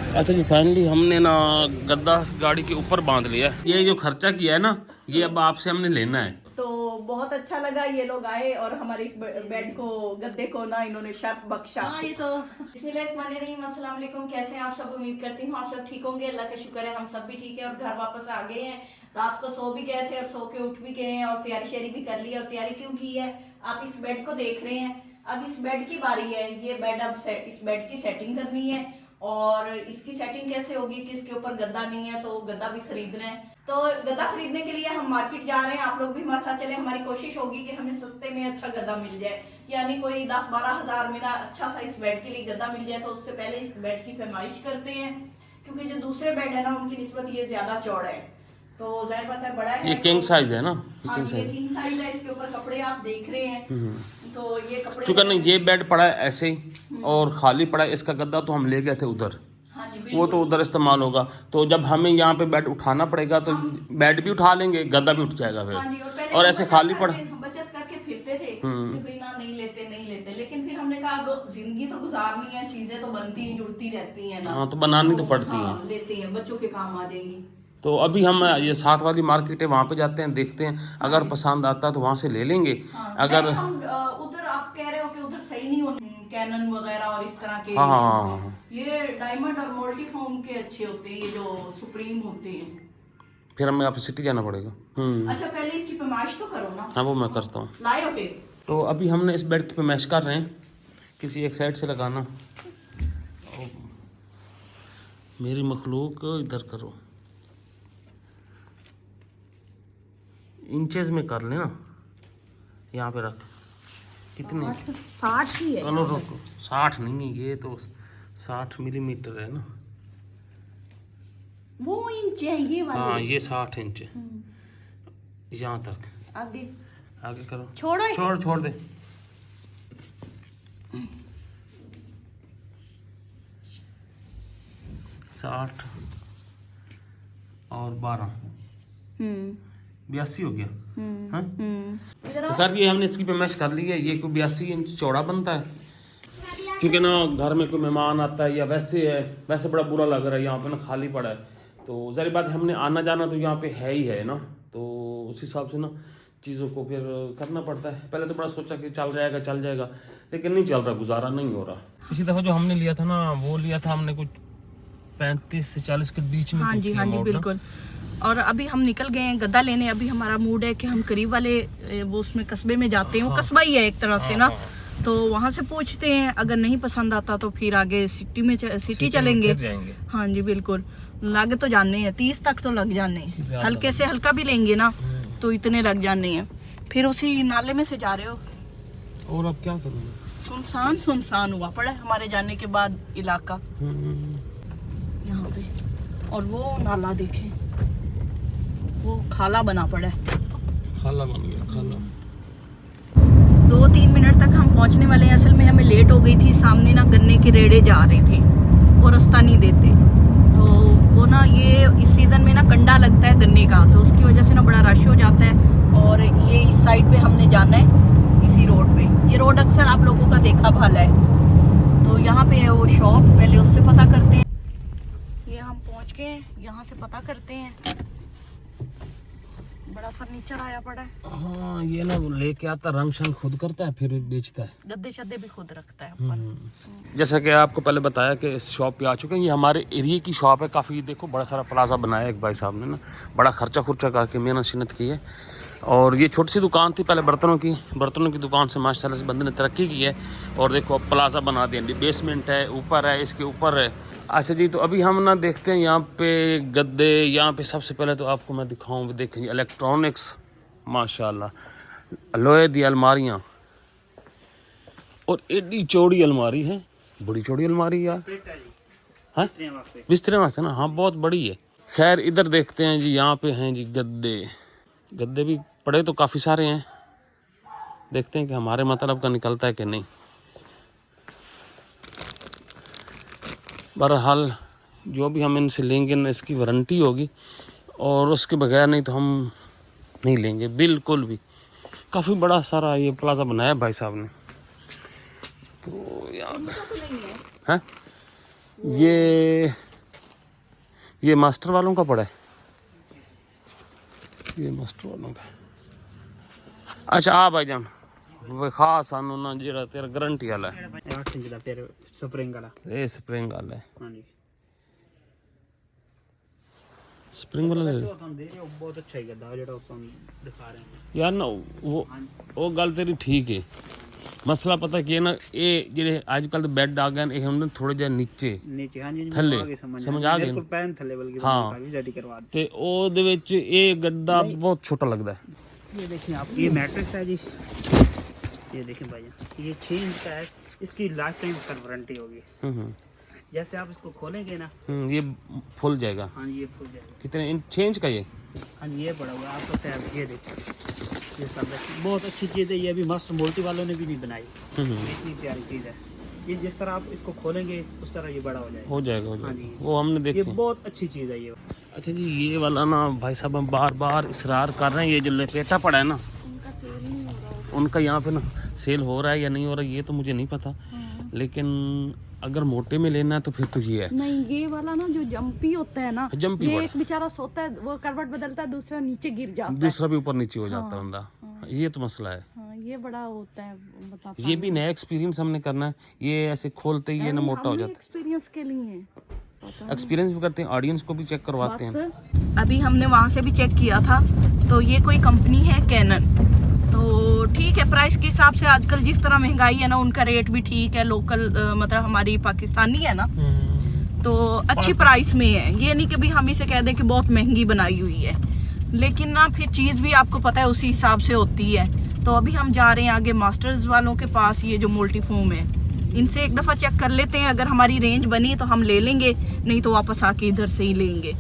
अच्छा जी, फाइनली हमने ना गद्दा गाड़ी के ऊपर बांध लिया। ये जो खर्चा किया है ना, ये अब आपसे हमने लेना है। तो बहुत अच्छा लगा, ये लोग आए और हमारे इस बेड को, गद्दे को ना इन्होंने शर्फ बख्शा। हाँ, ये तो बिस्मिल्लाहिर्रहमानिर्रहीम, अस्सलाम वालेकुम। कैसे हैं आप सब? उम्मीद करती हूँ आप सब ठीक होंगे। अल्लाह का शुक्र है हम सब भी ठीक है और घर वापस आ गए हैं। रात को सो भी गए थे और सो के उठ भी गए हैं और तैयारी शेरी भी कर ली है। और तैयारी क्यों की है, आप इस बेड को देख रहे हैं। अब इस बेड की बारी है। ये बेड अब इस बेड की सेटिंग करनी है और इसकी सेटिंग कैसे होगी कि इसके ऊपर गद्दा नहीं है, तो गद्दा भी खरीदना है। तो गद्दा खरीदने के लिए हम मार्केट जा रहे हैं। आप लोग भी हमारे साथ चले। हमारी कोशिश होगी कि हमें सस्ते में अच्छा गद्दा मिल जाए, यानी कोई 10-12 हजार में ना अच्छा सा इस बेड के लिए गद्दा मिल जाए। तो उससे पहले इस बेड की फरमाइश करते हैं, क्योंकि जो दूसरे बेड है ना उनकी निस्बत ये ज्यादा चौड़ा है। तो जाहिर बात है बड़ा है, ये किंग साइज है ना? हाँ, ये किंग साइज है। इसके ऊपर कपड़े आप देख रहे हैं। तो ये कपड़े चूंकि ना ये बेड पड़ा है ऐसे ही और खाली पड़ा है, इसका गद्दा तो हम ले गए थे उधर, वो तो उधर इस्तेमाल होगा। तो जब हमें यहाँ पे बेड उठाना पड़ेगा तो बेड भी उठा लेंगे, गद्दा भी उठ जाएगा फिर। और ऐसे खाली पड़ा, बचत करके फिरते थे कि भाई ना नहीं लेते, लेकिन फिर हमने कहा अब जिंदगी तो गुजारनी है, चीजें तो बनती जुड़ती रहती है ना। हाँ, तो बनानी तो पड़ती है। लेते हैं, बच्चों के काम आ जाएंगी। तो अभी हम ये साथ वाली मार्केट है, वहाँ पे जाते हैं, देखते हैं, अगर पसंद आता तो वहाँ से ले लेंगे। अगर हम उधर आप कह रहे हो कि उधर सही नहीं होते कैनन वगैरह और इस तरह के, हाँ, ये डायमंड और मल्टीफॉर्म के अच्छे होते हैं, ये जो सुप्रीम होते हैं। फिर हमें यहाँ पे सिटी जाना पड़ेगा। अच्छा, पहले इसकी फरमाइश तो करो ना। हाँ, वो मैं करता हूँ। लाए हो टेप? तो अभी हमने इस बेड पे मैश कर रहे हैं, किसी एक साइड से लगाना। मेरी मखलूक इधर करो, इंचेस में कर लेना। यहाँ पे रख, कितने? 60 ही है। चलो रुको, 60 नहीं है ये तो 60 मिलीमीटर है ना, वो इंच है ये वाले। हाँ, ये 60 इंच है। यहाँ तक आगे करो। छोड़ दे। साठ और 12 82 हो गया। हाँ, तो खैर ये हमने इसकी पे मैश कर ली है। ये कोई 82 इंच चौड़ा बनता है, क्योंकि ना घर में कोई मेहमान आता है या वैसे है, वैसे बड़ा बुरा लग रहा है यहाँ पे ना खाली पड़ा है। तो ज़ाहिर बात है हमने आना जाना तो यहाँ पे है ही है ना, तो उस हिसाब से ना चीज़ों को फिर करना पड़ता है। पहले तो बड़ा सोचा कि चल जाएगा, लेकिन नहीं चल रहा, गुजारा नहीं हो रहा। इसी दफ़ा जो हमने लिया था ना, वो लिया था हमने कुछ 35 से 40 के बीच में। हाँ जी बिल्कुल। और अभी हम निकल गए हैं गद्दा लेने। अभी हमारा मूड है कि हम करीब वाले वो उसमें कस्बे में जाते हैं। वो कस्बा ही है एक तरह से ना, तो वहाँ से पूछते हैं। अगर नहीं पसंद आता तो फिर आगे सिटी चलेंगे। हाँ जी बिल्कुल, लग तो जाने हैं 30 तक तो लग जाने हैं, हल्के से हल्का भी लेंगे ना तो इतने लग जाने हैं। फिर उसी नाले में से जा रहे हो। और अब क्या करूँगा, सुनसान हुआ पड़ा है हमारे जाने के बाद इलाका यहाँ पे। और वो नाला देखें, वो खाला बना पड़ा है। खाला बन गया, खाला। 2-3 मिनट तक हम पहुंचने वाले हैं। असल में हमें लेट हो गई थी, सामने ना गन्ने के रेड़े जा रहे थे, वो रास्ता नहीं देते। तो वो ना ये इस सीज़न में ना कंडा लगता है गन्ने का, तो उसकी वजह से ना बड़ा रश हो जाता है। और ये इस साइड पे हमने जाना है, इसी रोड पे। ये रोड अक्सर आप लोगों का देखा भाला है। तो यहाँ पे है वो शॉप, पहले उससे पता करते हैं। ये हम पहुँच गए, यहाँ से पता करते हैं। बड़ा फर्नीचर आया पड़ा है। हाँ, ये ना लेके आता, रंग शंग खुद करता है, फिर बेचता है। गद्दे शद्दे भी खुद रखता है। जैसा कि आपको पहले बताया कि इस शॉप पे आ चुके हैं। ये हमारे एरिया की शॉप है। काफ़ी देखो बड़ा सारा प्लाजा बनाया है एक भाई साहब ने ना, बड़ा खर्चा करके मेहनत शिनत की है। और ये छोटी सी दुकान थी पहले बर्तनों की दुकान से माशाल्लाह से बंदे ने तरक्की की है। और देखो अब प्लाजा बना दिया, बेसमेंट है, ऊपर है, इसके ऊपर है। अच्छा जी, तो अभी हम ना देखते हैं यहाँ पे गद्दे। यहाँ पे सबसे पहले तो आपको मैं दिखाऊँ, देखें इलेक्ट्रॉनिक्स, माशाल्लाह, लोहे दी अलमारियाँ। और एडी चौड़ी अलमारी है, बड़ी चौड़ी अलमारी यार। हाँ, बिस्तरे वास्ते ना, हाँ बहुत बड़ी है। खैर इधर देखते हैं जी, यहाँ पे हैं जी गद्दे भी पड़े तो काफ़ी सारे हैं। देखते हैं कि हमारे मतलब का निकलता है कि नहीं। बहरहाल जो भी हम इनसे लेंगे ना, इसकी वारंटी होगी, और उसके बगैर नहीं तो हम नहीं लेंगे बिल्कुल भी। काफ़ी बड़ा सारा ये प्लाजा बनाया भाई साहब ने। तो यार है ये ये मास्टर वालों का पड़ा है, ये मास्टर वालों का। अच्छा आ भाईजान वो खास सानू ना जेड़ा तेरा गारंटी वाला है 8 इंच दा फिर स्प्रिंग वाला। ये स्प्रिंग वाला है। हां जी स्प्रिंग वाला वैसे वो तुम दे रहे हो बहुत अच्छा ही गद्दा जेड़ा तुम दिखा रहे हैं यार ना वो गल तेरी ठीक है। मसला पता कि ना ये जेडे आजकल दे बेड आ गए ये हमने थोड़े जे नीचे नीचे। हां जी थल्ले समझ आ गए बिल्कुल पैन थल्ले बल्कि हाँ भी रेडी करवा दे। ते ओदे विच ये गद्दा बहुत छोटा लगदा है। ये देखिए आप, ये मैट्रिक्स है जी, ये देखिए भाई ये 6 इंच का है, इसकी लाइफ टाइम पर वारंटी होगी। जैसे आप इसको खोलेंगे ना ये फुल जाएगा। हाँ ये फुल जाएगा। कितने इंच 6 इंच का ये? हाँ ये बड़ा हुआ आपको सैब। ये देखिए ये सब बहुत अच्छी चीज़ है, ये अभी मास्टर मोल्टी वालों ने भी नहीं बनाई। इतनी प्यारी चीज़ है ये, जिस तरह आप इसको खोलेंगे उस तरह ये बड़ा हो जाएगा। हो जाएगा हाँ जी वो हमने ये देखी। बहुत अच्छी चीज़ है ये। अच्छा जी ये वाला ना भाई साहब हम बार बार इसरार कर रहे हैं, ये जो लपेटा पड़ा है ना उनका यहाँ पे ना सेल हो रहा है या नहीं हो रहा है ये तो मुझे नहीं पता। लेकिन अगर मोटे में लेना है तो फिर तो ये है। नहीं ये वाला ना जो जंपी होता है ना, जंपी ये वाला एक बेचारा सोता है वो करवट बदलता है, दूसरा नीचे गिर जाता है, दूसरा भी ऊपर नीचे हो जाता है बंदा। ये तो मसला है। हाँ ये बड़ा होता है बताता ये भी नया एक्सपीरियंस हमने करना है। ये ऐसे खोलते ही ये ना मोटा हो जाता एक्सपीरियंस के लिए है। एक्सपीरियंस भी करते हैं, ऑडियंस को भी चेक करवाते हैं। बस अभी हमने वहाँ से भी चेक किया था तो ये कोई कंपनी है कैनन, तो ठीक है प्राइस के हिसाब से आजकल जिस तरह महंगाई है ना उनका रेट भी ठीक है। लोकल मतलब हमारी पाकिस्तानी है ना तो अच्छी प्राइस में है। ये नहीं कि भी हम इसे कह दें कि बहुत महंगी बनाई हुई है, लेकिन ना फिर चीज़ भी आपको पता है उसी हिसाब से होती है। तो अभी हम जा रहे हैं आगे मास्टर्स वालों के पास, ये जो मल्टीफोम है इनसे एक दफ़ा चेक कर लेते हैं। अगर हमारी रेंज बनी तो हम ले लेंगे, नहीं तो वापस आके इधर से ही लेंगे।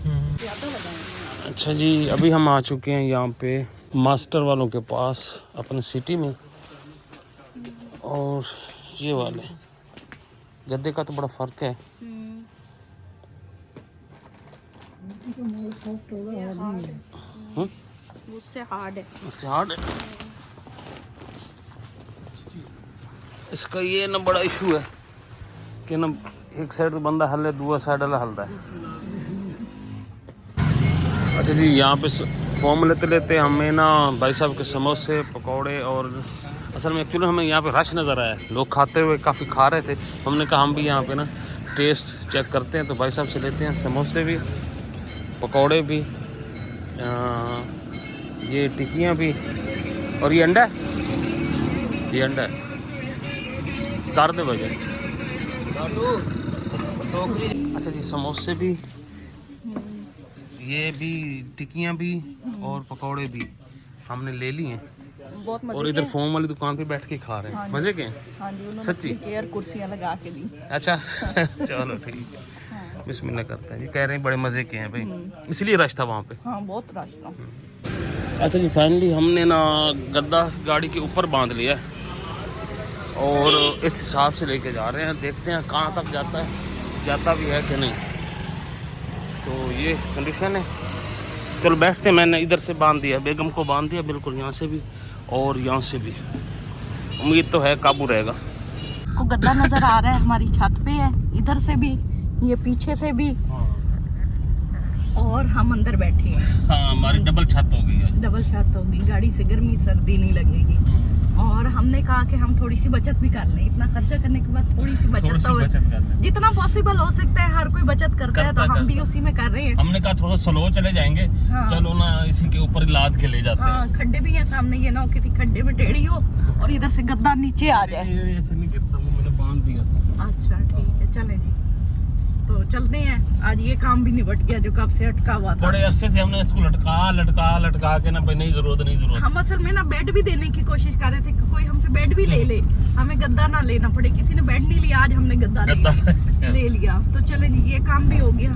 अच्छा जी अभी हम आ चुके हैं यहाँ पे मास्टर वालों के पास अपने सिटी में। और ये वाले गद्दे का तो बड़ा फ़र्क है। उससे हार्ड है, उससे हार्ड है। इसका ये ना बड़ा इशू है कि ना एक साइड तो बंदा हल्ले दूसरा साइड वाला हलता है। अच्छा जी यहाँ पे फॉर्म लेते लेते हमें ना भाई साहब के समोसे पकौड़े और असल में एक्चुअली हमें यहाँ पे रश नज़र आया, लोग खाते हुए काफ़ी खा रहे थे। हमने कहा हम भी यहाँ पे ना टेस्ट चेक करते हैं, तो भाई साहब से लेते हैं समोसे भी पकौड़े भी ये टिक्कियाँ भी और ये अंडा है, ये अंडा है तार दे भाई। अच्छा जी समोसे भी ये भी टिक्कियाँ भी और पकौड़े भी हमने ले लिए हैं बहुत मजे और इधर फोम वाली दुकान पे बैठ के खा रहे हैं। मजे के हैं? हाँ जी उन्होंने सच्ची? चेयर कुर्सियाँ लगा के दी। अच्छा चलो ठीक है बिस्मिल्लाह करते हैं। ये कह रहे हैं बड़े मज़े के हैं भाई, इसलिए रश था वहाँ पे। हाँ बहुत रश था। अच्छा जी फाइनली हमने ना गद्दा गाड़ी के ऊपर बांध लिया है और इस हिसाब से लेके जा रहे हैं, देखते हैं कहाँ तक जाता है, जाता भी है कि नहीं। तो ये कंडीशन है, चलो बैठते हैं। मैंने इधर से बांध दिया, बेगम को बांध दिया बिल्कुल यहाँ से भी और यहाँ से भी। उम्मीद तो है काबू रहेगा। को गद्दा नजर आ रहा है, हमारी छत पे है, इधर से भी ये पीछे से भी और हम अंदर बैठे हैं। हाँ हमारी डबल छत हो गई है, डबल छत होगी, गाड़ी से गर्मी सर्दी नहीं लगेगी। और हमने कहा कि हम थोड़ी सी बचत भी कर लें, इतना खर्चा करने के बाद थोड़ी सी बचत तो जितना पॉसिबल हो सकता है, हर कोई बचत करता है, तो हम भी उसी में कर रहे हैं। हमने कहा थोड़ा स्लो चले जाएंगे। हाँ। चलो ना इसी के ऊपर लाद के ले जाते हैं। हाँ खड्डे भी हैं सामने, ये ना हो किसी खड्डे में टेढ़ी हो और इधर से गद्दा नीचे आ जाए। ऐसे नहीं गिरता, वो मैंने बांध दिया था। अच्छा ठीक है चले जी, तो चलते हैं। आज ये काम भी निपट गया जो कब से अटका हुआ था। बड़े अरसे से हमने इसको लटका के ना भाई नहीं जरूरत। हम असल में ना बेड भी देने की कोशिश कर रहे थे कि कोई हमसे बेड भी ले ले, हमें गद्दा ना लेना पड़े। किसी ने बेड नहीं लिया, आज हमने गद्दा ले लिया। तो चले जी ये काम भी हो गया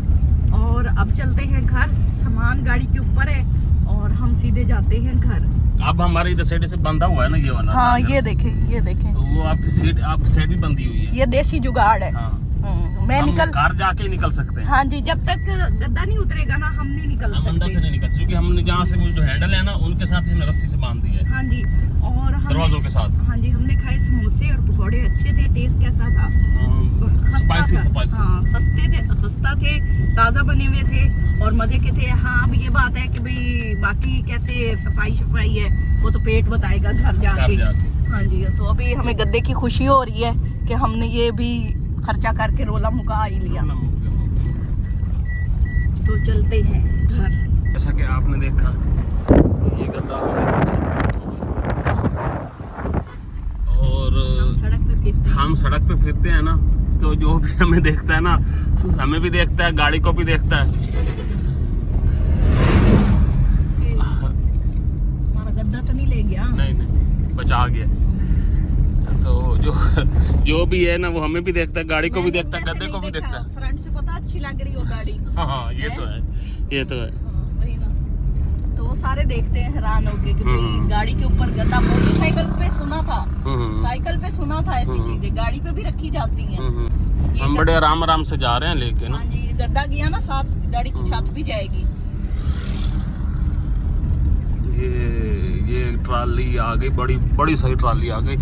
और अब चलते हैं घर। सामान गाड़ी के ऊपर है और हम सीधे जाते हैं घर। अब हमारे इधर साइड से बंधा हुआ है ना ये वाला। हाँ ये देखें तो वो आपकी साइड भी बंधी हुई है। ये देसी जुगाड़ है। हाँ। मैं निकल कार जाके निकल सकते हैं। हाँ जी जब तक गद्दा नहीं उतरेगा ना हम नहीं निकल सकते। अंदर से नहीं निकल, क्योंकि हमने जहाँ से वो जो हैंडल है ना उनके साथ ही हमने रस्सी से बांध दिया है। हाँ जी और दरवाजों के साथ। हाँ जी हमने खाए समोसे और पकौड़े, अच्छे थे। टेस्ट कैसा था? स्पाइसी। हाँ खस्ता थे, ताज़ा बने हुए थे और मजे के थे। हाँ अब ये बात है कि भाई बाकी कैसे सफाई है वो तो पेट बताएगा घर जाके। हाँ जी, तो अभी हमें गद्दे की खुशी हो रही है कि हमने ये भी खर्चा करके रोला मुका ही लिया। तो चलते हैं घर। जैसा कि आपने देखा ये गद्दा और हम सड़क पे फिरते हैं ना, तो जो भी हमें देखता है ना, हमें भी देखता है, गाड़ी को भी देखता है। हमारा गद्दा तो नहीं ले गया? नहीं बचा गया। तो जो भी है ना वो हमें भी देखता है, गाड़ी को भी देखता है, गद्दे को भी देखता है। फ्रंट से पता अच्छी लग रही हो गाड़ी। हाँ ये तो है, ये तो है। वही ना, तो वो सारे देखते हैं हैरान होके कि भाई गाड़ी के ऊपर गद्दा। मोटरसाइकिल पे सुना था, साइकिल पे सुना था ऐसी चीजें, गाड़ी पे भी रखी जाती हैं। हम बड़े आराम से जा रहे हैं लेके ना। हाँ जी, ये गद्दा गया ना साथ गाड़ी की छत भी जाएगी। ये ट्राली आ गई, बड़ी सही ट्राली आ गई,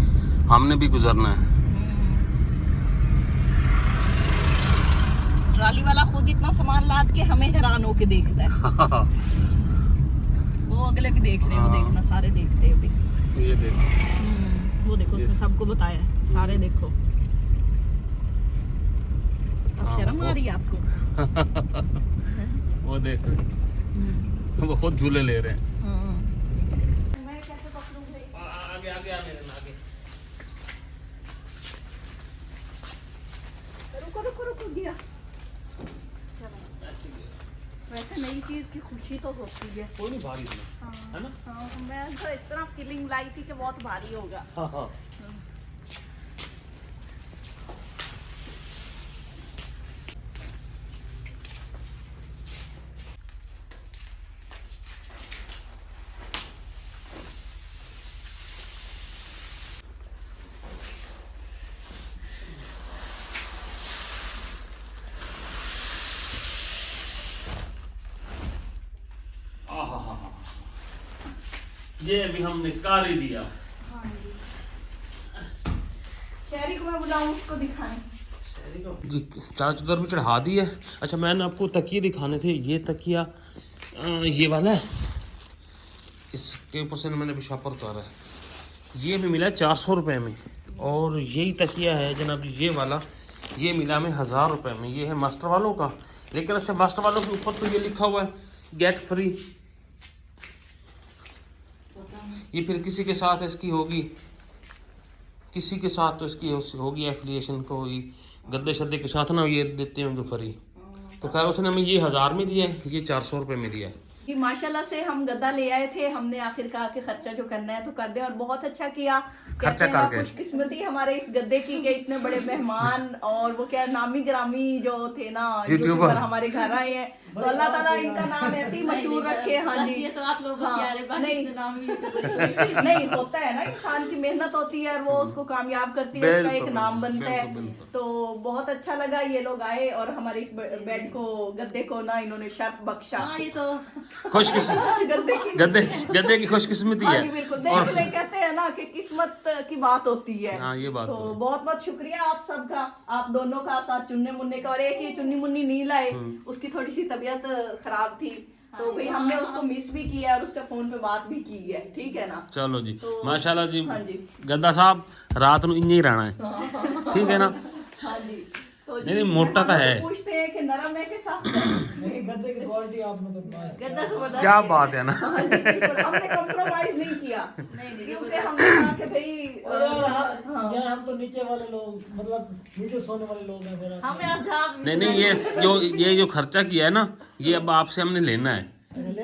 हमने भी गुजरना है। ट्राली वाला खुद इतना सामान लाद के हमें हैरान होके देखता है। वो अगले भी देख रहे हैं, वो देखना सारे देखते हैं अभी। ये देखो, वो देखो उसने सबको बताया, सारे देखो। अब शर्म आ रही है आपको? वो देख वो खुद झूले ले रहे हैं। मैं कैसे पकड़ूंगी? आगे आगे आगे आगे। रुको गया। वैसे नई चीज की खुशी तो होती है। कोई नहीं भारी है ना? हाँ, मैं तो इस तरह फीलिंग लाई थी कि बहुत भारी होगा। हाँ। ये अभी हमने कार ही दिया। हाँ जी, शहरी को मैं बुलाऊं उसको दिखाने? जी चार्ज कर भी चढ़ा दी है। अच्छा मैंने आपको तकिए दिखाने थे। ये तकिया ये वाला है, इसके ऊपर से मैंने अभी शापर उतारा है। ये भी मिला है 400 रुपये में। और यही तकिया है जनाब ये वाला, ये मिला हमें 1000 रुपये में। ये है मास्टर वालों का, लेकिन ऐसे मास्टर वालों के ऊपर तो ये लिखा हुआ है गेट फ्री। ये फिर किसी के साथ इसकी होगी, किसी के साथ तो इसकी होगी एफिलिएशन को, गद्दे शद्दे के साथ ना ये देते होंगे फ्री। तो खैर उसने हमें ये 1000 में दिया है, ये 400 रुपये में दिया है। कि माशाल्लाह से हम गद्दा ले आए थे, हमने आखिर कहा कि खर्चा जो करना है तो कर दे, और बहुत अच्छा किया। खर्चा करके खुशकिस्मती हमारे इस गद्दे की कि इतने बड़े मेहमान और वो क्या नामी ग्रामी जो थे ना यूट्यूबर हमारे घर आए हैं, तो अल्लाह ताला इनका नाम ऐसे ही मशहूर रखे। हाँ जी, ये तो आप लोग नहीं होता है ना, इंसान की मेहनत होती है और वो उसको कामयाब करती है, उसका एक नाम बनता है। तो बहुत अच्छा लगा ये लोग आए और हमारे इस बेड को, गद्दे को ना इन्होंने शर्फ बख्शा। ये तो खुशकिस्मती गद्दे की खुशकिस्मती है। बिल्कुल, देख ले कहते हैं ना कि किस्मत की बात होती है। हाँ ये बात तो बहुत बहुत शुक्रिया आप सबका, आप दोनों का साथ चुन्ने मुन्ने का। और एक ही चुन्नी मुन्नी नहीं लाए, उसकी थोड़ी सी तबीयत खराब थी, तो भाई हमने उसको मिस भी किया और उससे फोन पे बात भी की है। ठीक है ना? चलो जी, तो माशाल्लाह जी। हाँ जी, गद्दा साहब रात को इंज ही रहना है, ठीक है ना? हाँ जी। तो नहीं मोटा तो है, पूछते हैं कि नरम है कि सख्त है? गद्दे की क्वालिटी आपने तो गद्दा जबरदस्त, क्या बात है ना। हाँ जी, बिल्कुल हमने कॉम्प्रोमाइज नहीं किया, क्योंकि हमने कहा कि भाई यार हम तो नीचे वाले लोग, मतलब नीचे सोने वाले लोग हैं फिर हमें नहीं ये जो खर्चा किया है ना, ये अब आपसे हमने लेना है।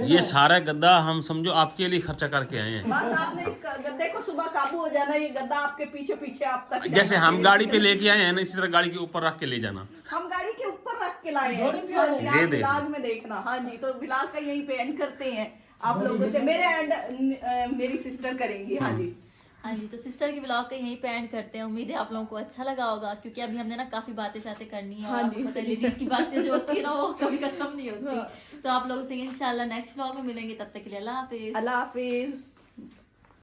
ये सारा गद्दा हम समझो आपके लिए खर्चा करके आए हैं। बस आपने इस गद्दे को सुबह काबू हो जाना, ये गद्दा आपके पीछे पीछे आप तक जैसे हम गाड़ी पे लेके आए हैं ना, इसी तरह गाड़ी के ऊपर रख के ले जाना। हम गाड़ी के ऊपर रख के लाए हैं। ये देख ब्लॉग में देखना। हाँ जी, तो ब्लॉग का यहीं पे एंड करते हैं आप लोगों से। मेरे एंड मेरी सिस्टर करेंगी। हाँ जी, हाँ जी, तो सिस्टर की ब्लॉग का यहीं पे एंड करते हैं। उम्मीद है आप लोगों को अच्छा लगा होगा, क्योंकि अभी हमने ना काफी बातें करनी है। हाँ जी, लेडीज की बातें जो होती है ना वो कभी खत्म नहीं होती। तो आप लोगों से इंशाल्लाह नेक्स्ट ब्लॉग में मिलेंगे, तब तक के लिए अल्लाह हाफिज। अल्लाह हाफिज।